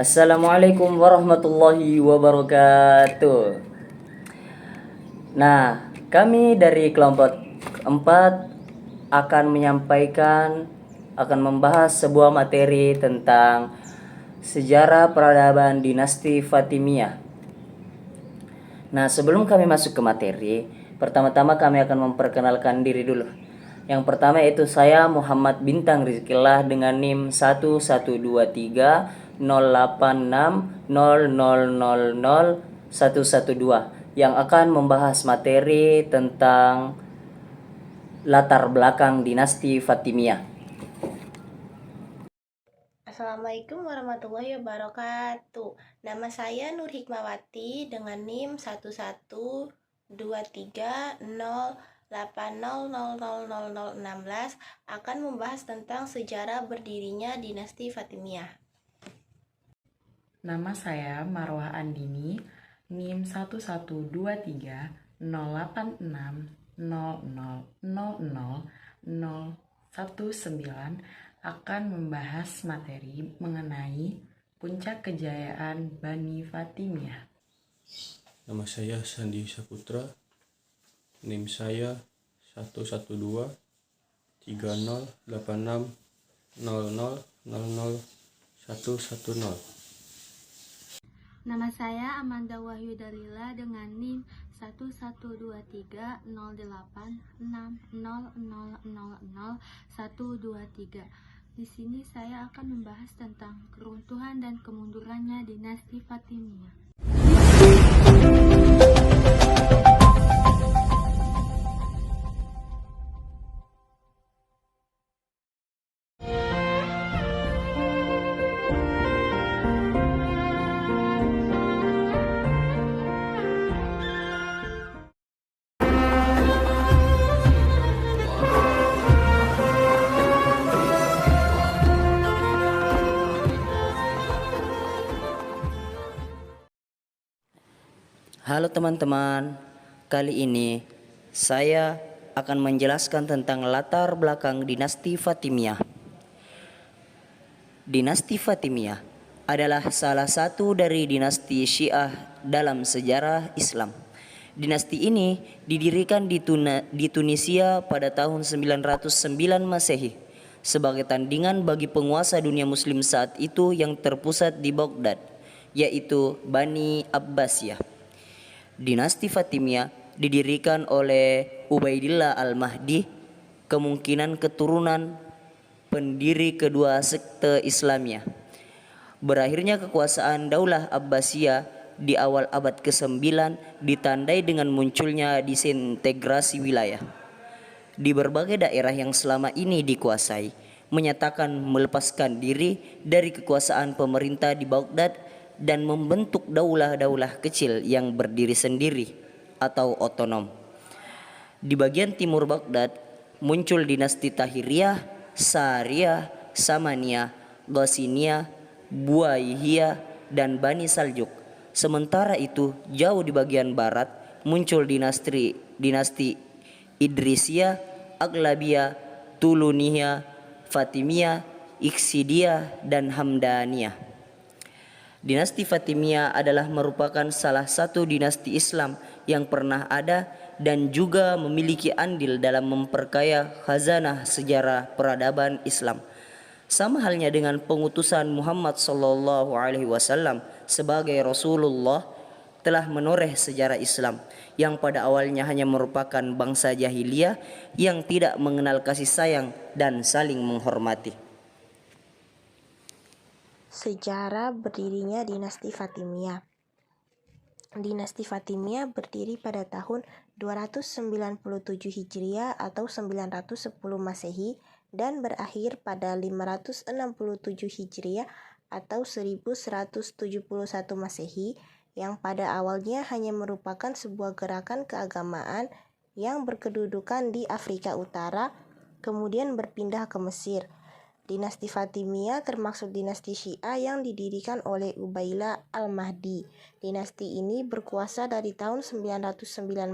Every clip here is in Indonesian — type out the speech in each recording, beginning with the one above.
Assalamualaikum warahmatullahi wabarakatuh. Nah, kami dari kelompok 4 akan membahas sebuah materi tentang sejarah peradaban dinasti Fatimiyah. Nah, sebelum kami masuk ke materi, pertama-tama kami akan memperkenalkan diri dulu. Yang pertama yaitu saya Muhammad Bintang Rizkillah dengan NIM 1123-086-0000-112 yang akan membahas materi tentang latar belakang dinasti Fatimiyah. Assalamualaikum warahmatullahi wabarakatuh. Nama saya Nur Hikmawati dengan NIM 1123-080000016 akan membahas tentang sejarah berdirinya dinasti Fatimiyah. Nama saya Marwah Andini, NIM 1123-086-0000-019 akan membahas materi mengenai puncak kejayaan Bani Fatimiyah. Nama saya Sandi Saputra, NIM saya 112-3086-0000-110. Nama saya Amanda Wahyu Dalila dengan NIM 1123-086-0000-123. Di sini saya akan membahas tentang keruntuhan dan kemundurannya dinasti Fatimiyah. Halo teman-teman, kali ini saya akan menjelaskan tentang latar belakang dinasti Fatimiyah. Dinasti Fatimiyah adalah salah satu dari dinasti Syiah dalam sejarah Islam. Dinasti ini didirikan di Tunisia pada tahun 909 Masehi sebagai tandingan bagi penguasa dunia muslim saat itu yang terpusat di Baghdad, yaitu Bani Abbasiyah. Dinasti Fatimiyah didirikan oleh Ubaidillah Al-Mahdi, kemungkinan keturunan pendiri kedua sekte Islamiyah. Berakhirnya kekuasaan Daulah Abbasiyah di awal abad ke-9 ditandai dengan munculnya disintegrasi wilayah. Di berbagai daerah yang selama ini dikuasai, menyatakan melepaskan diri dari kekuasaan pemerintah di Baghdad dan membentuk daulah-daulah kecil yang berdiri sendiri atau otonom. Di bagian timur Baghdad muncul dinasti Tahiriyah, Sariyah, Samaniyah, Ghasiniyah, Buaihiyah, dan Bani Saljuk. Sementara itu, jauh di bagian barat muncul dinasti Idrisiyah, Aglabiyah, Tuluniyah, Fatimiyah, Iksidiyah, dan Hamdaniyah. Dinasti Fatimiyah adalah merupakan salah satu dinasti Islam yang pernah ada dan juga memiliki andil dalam memperkaya khazanah sejarah peradaban Islam. Sama halnya dengan pengutusan Muhammad SAW sebagai Rasulullah telah menoreh sejarah Islam yang pada awalnya hanya merupakan bangsa jahiliyah yang tidak mengenal kasih sayang dan saling menghormati. Sejarah berdirinya dinasti Fatimiyah. Dinasti Fatimiyah berdiri pada tahun 297 Hijriah atau 910 Masehi dan berakhir pada 567 Hijriah atau 1171 Masehi yang pada awalnya hanya merupakan sebuah gerakan keagamaan yang berkedudukan di Afrika Utara, kemudian berpindah ke Mesir. Dinasti Fatimiyah termasuk dinasti Syiah yang didirikan oleh Ubaidillah Al-Mahdi. Dinasti ini berkuasa dari tahun 909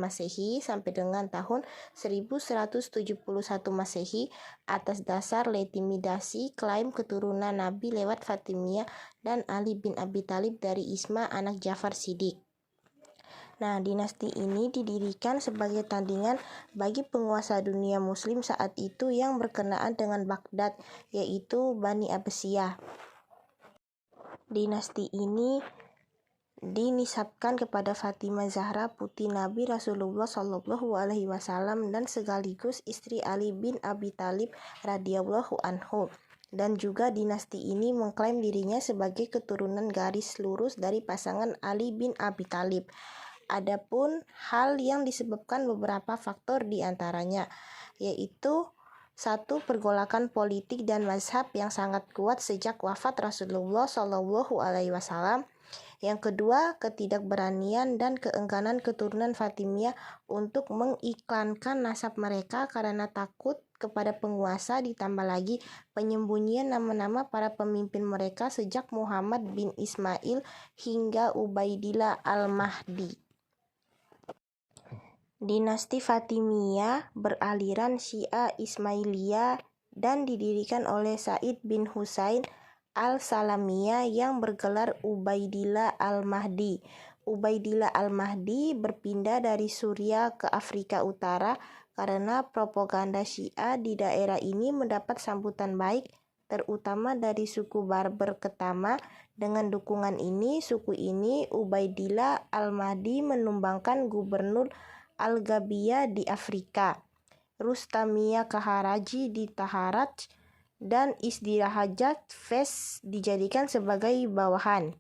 Masehi sampai dengan tahun 1171 Masehi atas dasar legitimasi klaim keturunan Nabi lewat Fatimiyah dan Ali bin Abi Thalib dari Isma anak Ja'far Shiddiq. Nah, dinasti ini didirikan sebagai tandingan bagi penguasa dunia muslim saat itu yang berkenaan dengan Baghdad, yaitu Bani Abbasiyah. Dinasti ini dinisabkan kepada Fatimah Zahra, putri Nabi Rasulullah SAW dan sekaligus istri Ali bin Abi Thalib radhiyallahu anhu. Dan juga dinasti ini mengklaim dirinya sebagai keturunan garis lurus dari pasangan Ali bin Abi Thalib. Adapun hal yang disebabkan beberapa faktor diantaranya, yaitu 1. Pergolakan politik dan mazhab yang sangat kuat sejak wafat Rasulullah SAW. Yang kedua, ketidakberanian dan keengganan keturunan Fatimiyah untuk mengiklankan nasab mereka karena takut kepada penguasa, ditambah lagi penyembunyian nama-nama para pemimpin mereka sejak Muhammad bin Ismail hingga Ubaidillah Al-Mahdi. Dinasti Fatimiyah beraliran Syiah Ismailiyah dan didirikan oleh Said bin Husain Al-Salamiyah yang bergelar Ubaidillah Al-Mahdi. Ubaidillah Al-Mahdi berpindah dari Suriah ke Afrika Utara karena propaganda Syiah di daerah ini mendapat sambutan baik, terutama dari suku Barber Ketama. Dengan dukungan ini, suku ini Ubaidillah Al-Mahdi menumbangkan gubernur Al-Gabiyah di Afrika, Rustamiyah Kaharaji di Taharaj, dan Isdirahajat Fes dijadikan sebagai bawahan.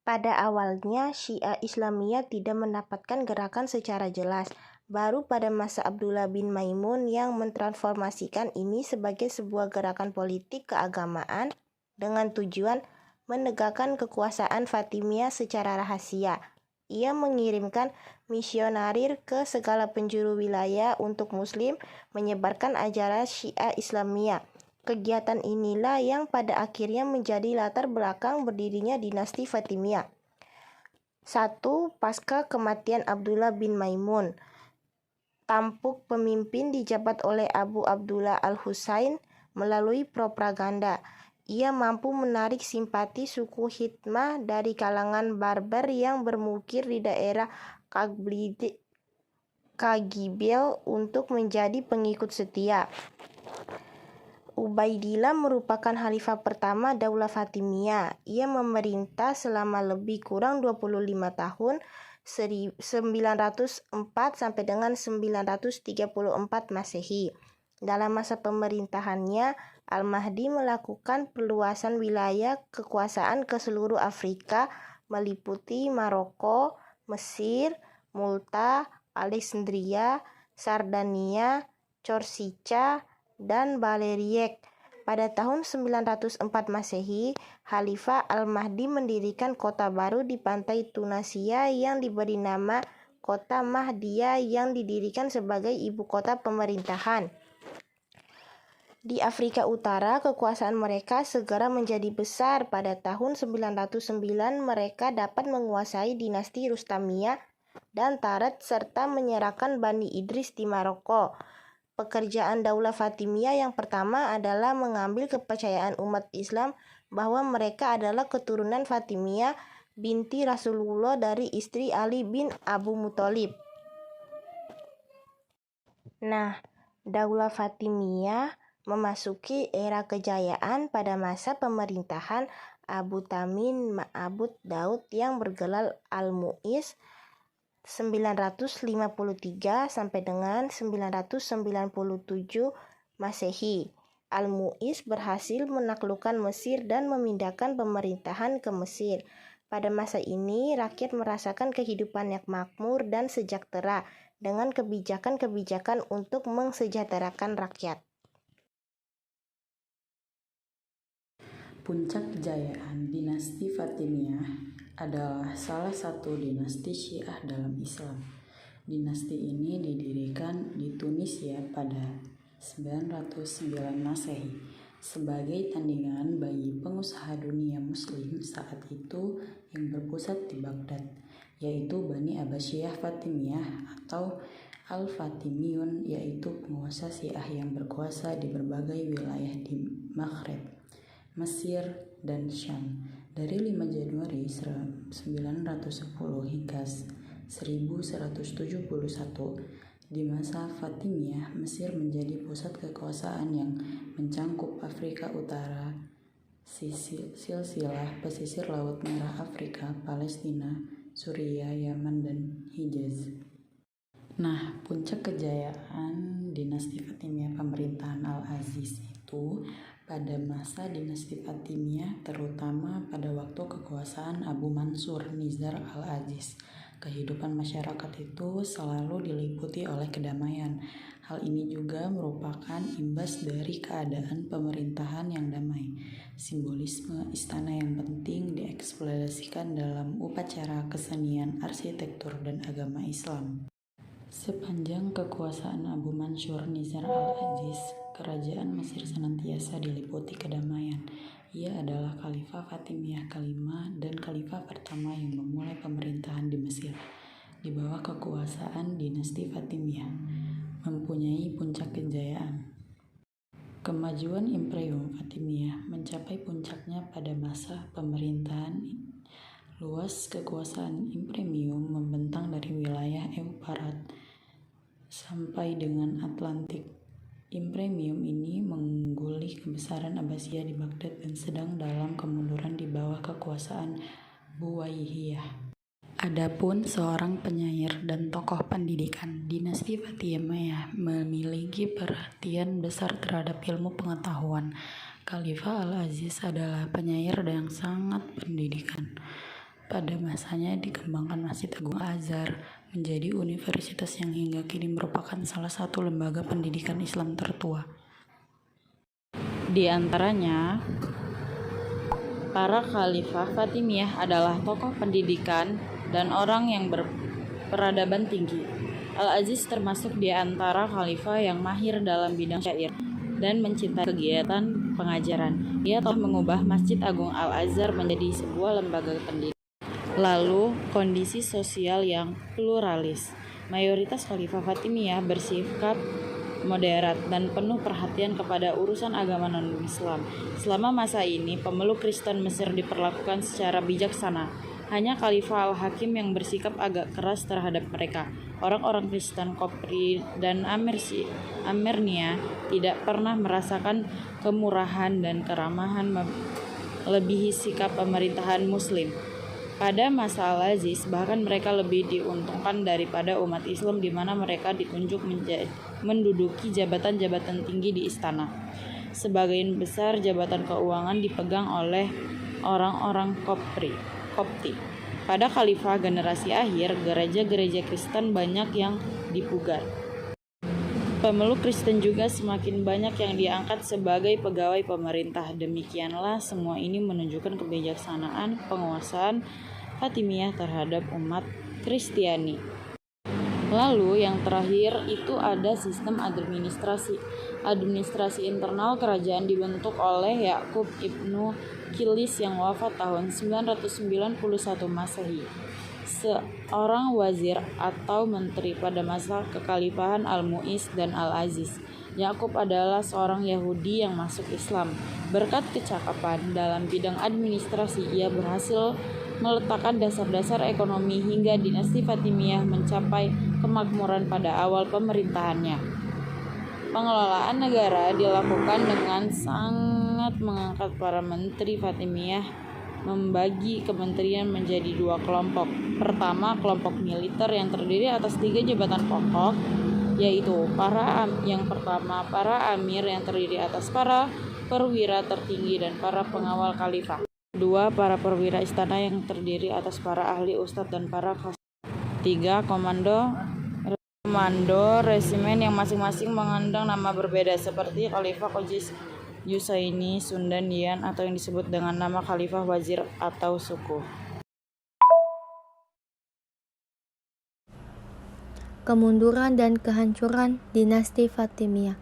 Pada awalnya, Syiah Islamiyah tidak mendapatkan gerakan secara jelas. Baru pada masa Abdullah bin Maimun yang mentransformasikan ini sebagai sebuah gerakan politik keagamaan dengan tujuan menegakkan kekuasaan Fatimiyah secara rahasia. Ia mengirimkan misionarir ke segala penjuru wilayah untuk Muslim menyebarkan ajaran Syiah Islamiyah. Kegiatan inilah yang pada akhirnya menjadi latar belakang berdirinya dinasti Fatimiyah. 1. Pasca kematian Abdullah bin Maimun, tampuk pemimpin dijabat oleh Abu Abdullah Al-Husain melalui propaganda. Ia mampu menarik simpati suku Hitmah dari kalangan Barbar yang bermukir di daerah Kagibel untuk menjadi pengikut setia. Ubaidillah merupakan khalifah pertama Daulah Fatimiyah. Ia memerintah selama lebih kurang 25 tahun, 904 sampai dengan 934 Masehi. Dalam masa pemerintahannya, Al-Mahdi melakukan perluasan wilayah kekuasaan ke seluruh Afrika, meliputi Maroko, Mesir, Multa, Alexandria, Sardania, Corsica, dan Baleriek. Pada tahun 904 Masehi, Khalifah Al-Mahdi mendirikan kota baru di pantai Tunasia yang diberi nama Kota Mahdiyah yang didirikan sebagai ibu kota pemerintahan. Di Afrika Utara, kekuasaan mereka segera menjadi besar. Pada tahun 909, mereka dapat menguasai dinasti Rustamiyah dan Tarat serta menyerahkan Bani Idris di Maroko. Pekerjaan Daulah Fatimiyah yang pertama adalah mengambil kepercayaan umat Islam bahwa mereka adalah keturunan Fatimiyah binti Rasulullah dari istri Ali bin Abu Muthalib. Nah, Daulah Fatimiyah memasuki era kejayaan pada masa pemerintahan Abu Tamin Ma'bud Daud yang bergelar Al-Mu'iz 953 sampai dengan 997 Masehi. Al-Mu'iz berhasil menaklukkan Mesir dan memindahkan pemerintahan ke Mesir. Pada masa ini, rakyat merasakan kehidupan yang makmur dan sejahtera dengan kebijakan-kebijakan untuk mensejahterakan rakyat. Puncak kejayaan dinasti Fatimiyah adalah salah satu dinasti Syiah dalam Islam. Dinasti ini didirikan di Tunisia pada 909 Masehi sebagai tandingan bagi pengusaha dunia Muslim saat itu yang berpusat di Baghdad, yaitu Bani Abbasiyah Fatimiyah atau Al-Fatimiyun, yaitu penguasa Syiah yang berkuasa di berbagai wilayah di Maghreb, Mesir, dan Syam dari 5 Januari 910 hingga 1171. Di masa Fatimiyah, Mesir menjadi pusat kekuasaan yang mencangkup Afrika Utara, silsilah pesisir Laut Merah Afrika, Palestina, Suriah, Yaman, dan Hijaz. Nah, puncak kejayaan dinasti Fatimiyah pemerintahan Al-Aziz itu pada masa dinasti Fatimiyah, terutama pada waktu kekuasaan Abu Mansur Nizar Al-Aziz. Kehidupan masyarakat itu selalu diliputi oleh kedamaian. Hal ini juga merupakan imbas dari keadaan pemerintahan yang damai. Simbolisme istana yang penting dieksplorasikan dalam upacara kesenian, arsitektur, dan agama Islam. Sepanjang kekuasaan Abu Mansur Nizar Al-Aziz, kerajaan Mesir senantiasa diliputi kedamaian. Ia adalah Khalifah Fatimiyah kelima dan Khalifah pertama yang memulai pemerintahan di Mesir. Di bawah kekuasaan dinasti Fatimiyah, mempunyai puncak kejayaan. Kemajuan Imperium Fatimiyah mencapai puncaknya pada masa pemerintahan. Luas kekuasaan Imperium membentang dari wilayah Euparat sampai dengan Atlantik. Imperium ini menggulih kebesaran Abbasiyah di Baghdad dan sedang dalam kemunduran di bawah kekuasaan Buwaihiyah. Adapun seorang penyair dan tokoh pendidikan, dinasti Fatimiyah memiliki perhatian besar terhadap ilmu pengetahuan. Khalifah Al-Aziz adalah penyair yang sangat pendidikan. Pada masanya dikembangkan Masjid Agung Al-Azhar menjadi universitas yang hingga kini merupakan salah satu lembaga pendidikan Islam tertua. Di antaranya, para Khalifah Fatimiyah adalah tokoh pendidikan dan orang yang berperadaban tinggi. Al-Aziz termasuk di antara khalifah yang mahir dalam bidang syair dan mencintai kegiatan pengajaran. Ia telah mengubah Masjid Agung Al-Azhar menjadi sebuah lembaga pendidikan. Lalu, kondisi sosial yang pluralis. Mayoritas Khalifah Fatimiyah bersikap moderat dan penuh perhatian kepada urusan agama non-Islam. Selama masa ini, pemeluk Kristen Mesir diperlakukan secara bijaksana. Hanya Khalifah Al-Hakim yang bersikap agak keras terhadap mereka. Orang-orang Kristen Kopri dan Amernia tidak pernah merasakan kemurahan dan keramahan melebihi sikap pemerintahan Muslim. Pada masa Al-Aziz, bahkan mereka lebih diuntungkan daripada umat Islam di mana mereka ditunjuk menduduki jabatan-jabatan tinggi di istana. Sebagian besar jabatan keuangan dipegang oleh orang-orang Kopti. Pada khalifah generasi akhir, gereja-gereja Kristen banyak yang dipugar. Pemeluk Kristen juga semakin banyak yang diangkat sebagai pegawai pemerintah. Demikianlah semua ini menunjukkan kebijaksanaan penguasaan Fatimiyah terhadap umat Kristiani. Lalu yang terakhir itu ada sistem administrasi. Administrasi internal kerajaan dibentuk oleh Yakub ibnu Kilis yang wafat tahun 991 Masehi. Seorang wazir atau menteri pada masa kekhalifahan Al-Mu'iz dan Al-Aziz. Yakub adalah seorang Yahudi yang masuk Islam. Berkat kecakapan dalam bidang administrasi, ia berhasil meletakkan dasar-dasar ekonomi hingga dinasti Fatimiyah mencapai kemakmuran pada awal pemerintahannya. Pengelolaan negara dilakukan dengan sangat mengangkat para menteri Fatimiyah, membagi kementerian menjadi dua kelompok. Pertama, kelompok militer yang terdiri atas 3 jabatan pokok, yaitu para amir yang terdiri atas para perwira tertinggi dan para pengawal khalifah. Kedua, para perwira istana yang terdiri atas para ahli ustadz dan para khas. 3, komando resimen yang masing-masing mengandung nama berbeda seperti Khalifah Qojis, Yusaini, Sundan, Dian, atau yang disebut dengan nama Khalifah Wazir atau suku. Kemunduran dan kehancuran dinasti Fatimiyah.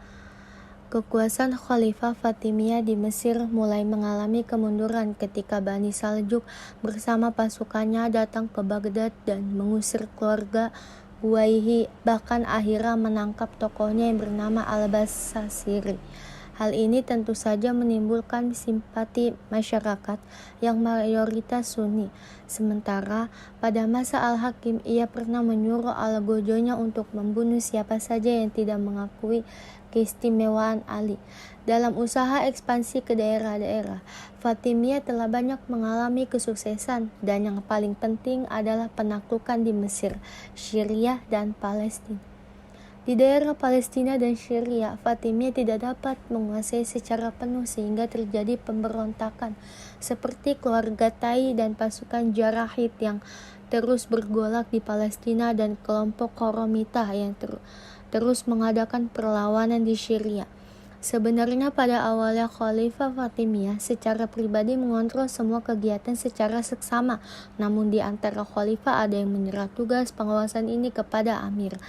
Kekuasaan Khalifah Fatimiyah di Mesir mulai mengalami kemunduran ketika Bani Saljuk bersama pasukannya datang ke Baghdad dan mengusir keluarga Buwaihi, bahkan akhirnya menangkap tokohnya yang bernama Al-Basasiri. Hal ini tentu saja menimbulkan simpati masyarakat yang mayoritas Sunni. Sementara pada masa Al-Hakim ia pernah menyuruh Al-Gojonya untuk membunuh siapa saja yang tidak mengakui keistimewaan Ali. Dalam usaha ekspansi ke daerah-daerah, Fatimiyah telah banyak mengalami kesuksesan dan yang paling penting adalah penaklukan di Mesir, Syria, dan Palestina. Di daerah Palestina dan Syria, Fatimiyah tidak dapat menguasai secara penuh sehingga terjadi pemberontakan seperti keluarga Tai dan pasukan Jarahid yang terus bergolak di Palestina dan kelompok Koromitah yang terus mengadakan perlawanan di Syria. Sebenarnya pada awalnya Khalifah Fatimiyah secara pribadi mengontrol semua kegiatan secara seksama, namun di antara khalifah ada yang menyerah tugas pengawasan ini kepada amir.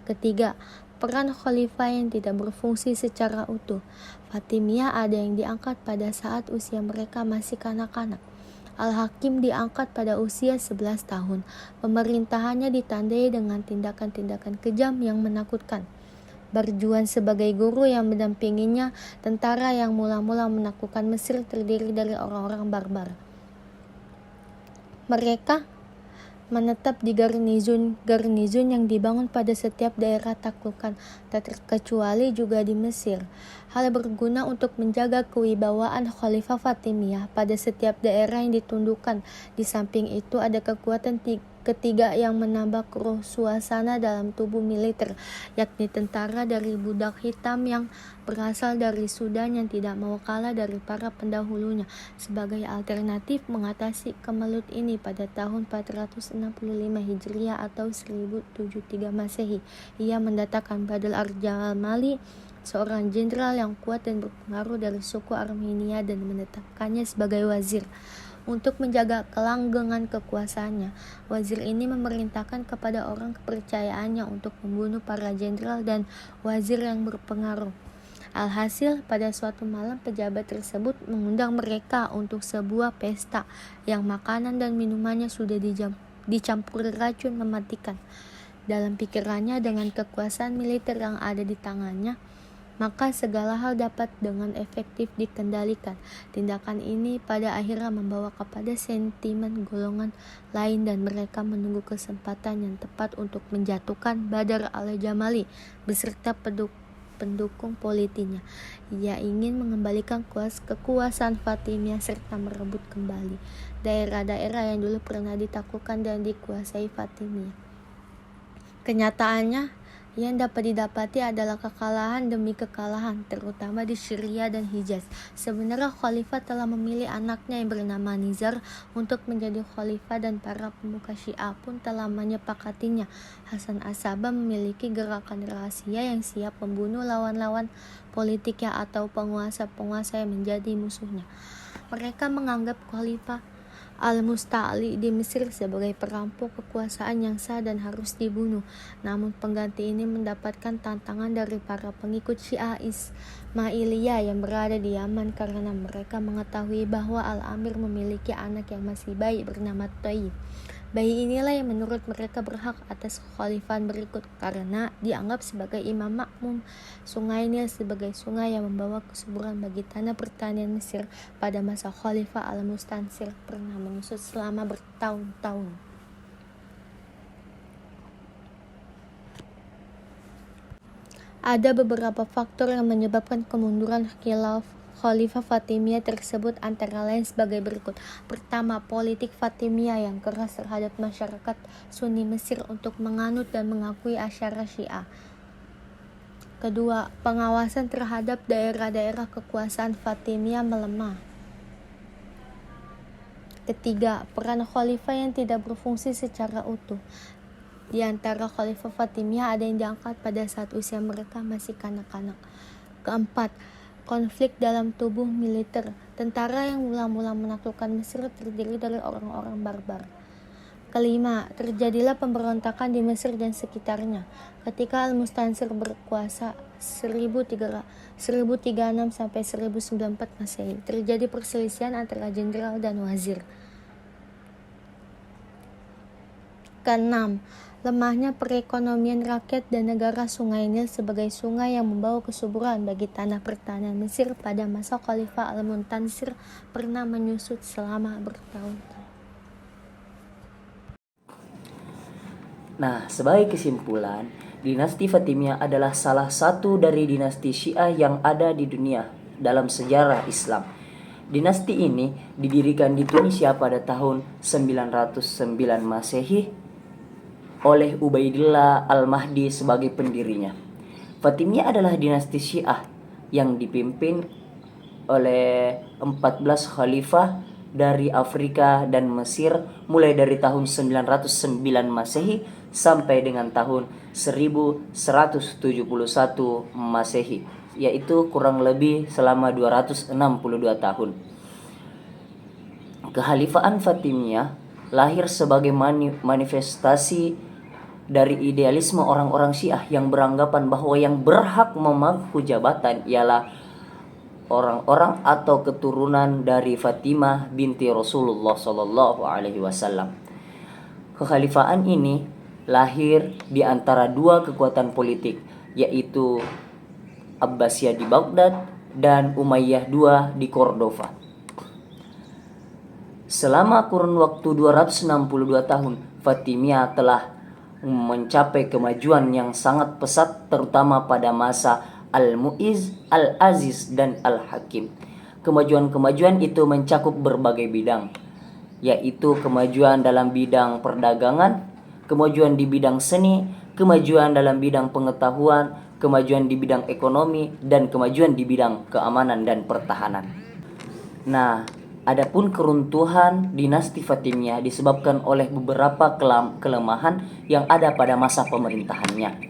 Ketiga, peran khalifah yang tidak berfungsi secara utuh. Fatimiyah ada yang diangkat pada saat usia mereka masih kanak-kanak. Al-Hakim diangkat pada usia 11 tahun. Pemerintahannya ditandai dengan tindakan-tindakan kejam yang menakutkan. Barjuan sebagai guru yang mendampinginya, tentara yang mula-mula menaklukkan Mesir terdiri dari orang-orang barbar. Mereka menetap di garnizon yang dibangun pada setiap daerah taklukan, tak terkecuali juga di Mesir. Hal berguna untuk menjaga kewibawaan Khalifah Fatimiyah pada setiap daerah yang ditundukkan. Di samping itu ada kekuatan ketiga yang menambah keruh suasana dalam tubuh militer, yakni tentara dari budak hitam yang berasal dari Sudan yang tidak mau kalah dari para pendahulunya. Sebagai alternatif mengatasi kemelut ini, pada tahun 465 Hijriah atau 1073 Masehi, ia mendatangkan Badr al-Jamali, seorang jenderal yang kuat dan berpengaruh dari suku Armenia, dan menetapkannya sebagai wazir. Untuk menjaga kelanggengan kekuasaannya, wazir ini memerintahkan kepada orang kepercayaannya untuk membunuh para jenderal dan wazir yang berpengaruh. Alhasil, pada suatu malam pejabat tersebut mengundang mereka untuk sebuah pesta yang makanan dan minumannya sudah dicampuri racun mematikan. Dalam pikirannya, dengan kekuasaan militer yang ada di tangannya, maka segala hal dapat dengan efektif dikendalikan. Tindakan ini pada akhirnya membawa kepada sentimen golongan lain dan mereka menunggu kesempatan yang tepat untuk menjatuhkan Badr al-Jamali beserta pendukung politiknya. Ia ingin mengembalikan kekuasaan Fatimiyah serta merebut kembali daerah-daerah yang dulu pernah ditaklukkan dan dikuasai Fatimiyah. Kenyataannya, yang dapat didapati adalah kekalahan demi kekalahan, terutama di Syria dan Hijaz. Sebenarnya khalifah telah memilih anaknya yang bernama Nizar untuk menjadi khalifah dan para pemuka Syiah pun telah menyepakatinya. Hasan As-Sabah memiliki gerakan rahasia yang siap membunuh lawan-lawan politiknya atau penguasa-penguasa yang menjadi musuhnya. Mereka menganggap khalifah Al-Musta'li di Mesir sebagai perampok kekuasaan yang sah dan harus dibunuh. Namun pengganti ini mendapatkan tantangan dari para pengikut Syiah Ismailiyah yang berada di Yaman karena mereka mengetahui bahwa Al-Amir memiliki anak yang masih bayi bernama Thayyib. Bayi inilah yang menurut mereka berhak atas kekhalifahan berikut karena dianggap sebagai imam makmum. Sungai Nil sebagai sungai yang membawa kesuburan bagi tanah pertanian Mesir pada masa Khalifah Al-Mustansir pernah menyusut selama bertahun-tahun. Ada beberapa faktor yang menyebabkan kemunduran Khalifah Fatimiyah tersebut, antara lain sebagai berikut. Pertama, politik Fatimiyah yang keras terhadap masyarakat Sunni Mesir untuk menganut dan mengakui asyara Syiah. Kedua, pengawasan terhadap daerah-daerah kekuasaan Fatimiyah melemah. Ketiga, peran khalifah yang tidak berfungsi secara utuh. Di antara khalifah Fatimiyah ada yang diangkat pada saat usia mereka masih kanak-kanak. Keempat, konflik dalam tubuh militer. Tentara yang mula-mula menaklukkan Mesir terdiri dari orang-orang barbar. Kelima, terjadilah pemberontakan di Mesir dan sekitarnya ketika Al-Mustansir berkuasa 1036 sampai 1094 Masehi. Terjadi perselisihan antara jenderal dan wazir. Keenam, lemahnya perekonomian rakyat dan negara Sungai Nil sebagai sungai yang membawa kesuburan bagi tanah pertanian Mesir pada masa Khalifah Al-Muntansir pernah menyusut selama bertahun-tahun. Nah, sebagai kesimpulan, dinasti Fatimiyah adalah salah satu dari dinasti Syiah yang ada di dunia dalam sejarah Islam. Dinasti ini didirikan di Tunisia pada tahun 909 Masehi oleh Ubaidillah Al-Mahdi sebagai pendirinya. Fatimiyah adalah dinasti Syiah yang dipimpin oleh 14 khalifah dari Afrika dan Mesir mulai dari tahun 909 Masehi sampai dengan tahun 1171 Masehi, yaitu kurang lebih selama 262 tahun. Kekhalifahan Fatimiyah lahir sebagai manifestasi dari idealisme orang-orang Syiah yang beranggapan bahwa yang berhak memangku jabatan ialah orang-orang atau keturunan dari Fatimah binti Rasulullah Shallallahu Alaihi Wasallam. Kekhalifahan ini lahir di antara dua kekuatan politik, yaitu Abbasiyah di Baghdad dan Umayyah II di Cordova. Selama kurun waktu 262 tahun, Fatimiyah telah mencapai kemajuan yang sangat pesat, terutama pada masa Al-Mu'izz, Al-Aziz, dan Al-Hakim. Kemajuan-kemajuan itu mencakup berbagai bidang, yaitu kemajuan dalam bidang perdagangan, kemajuan di bidang seni, kemajuan dalam bidang pengetahuan, kemajuan di bidang ekonomi, dan kemajuan di bidang keamanan dan pertahanan. Nah, adapun keruntuhan dinasti Fatimiyah disebabkan oleh beberapa kelemahan yang ada pada masa pemerintahannya.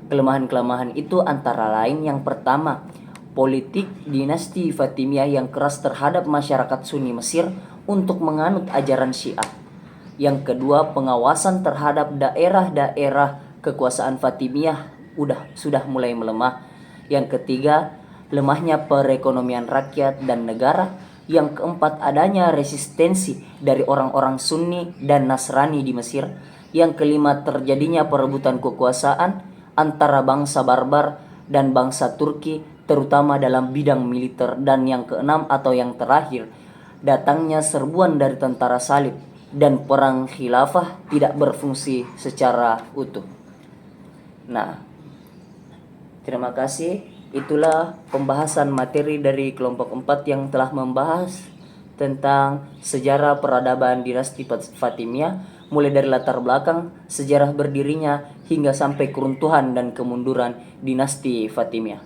Kelemahan-kelemahan itu antara lain yang pertama, politik dinasti Fatimiyah yang keras terhadap masyarakat Sunni Mesir untuk menganut ajaran Syiah. Yang kedua, pengawasan terhadap daerah-daerah kekuasaan Fatimiyah sudah mulai melemah. Yang ketiga, lemahnya perekonomian rakyat dan negara. Yang keempat, adanya resistensi dari orang-orang Sunni dan Nasrani di Mesir. Yang kelima, terjadinya perebutan kekuasaan antara bangsa Barbar dan bangsa Turki, terutama dalam bidang militer. Dan yang keenam atau yang terakhir, datangnya serbuan dari tentara salib dan perang khilafah tidak berfungsi secara utuh. Nah, terima kasih. Itulah pembahasan materi dari kelompok 4 yang telah membahas tentang sejarah peradaban dinasti Fatimiyah, mulai dari latar belakang, sejarah berdirinya, hingga sampai keruntuhan dan kemunduran dinasti Fatimiyah.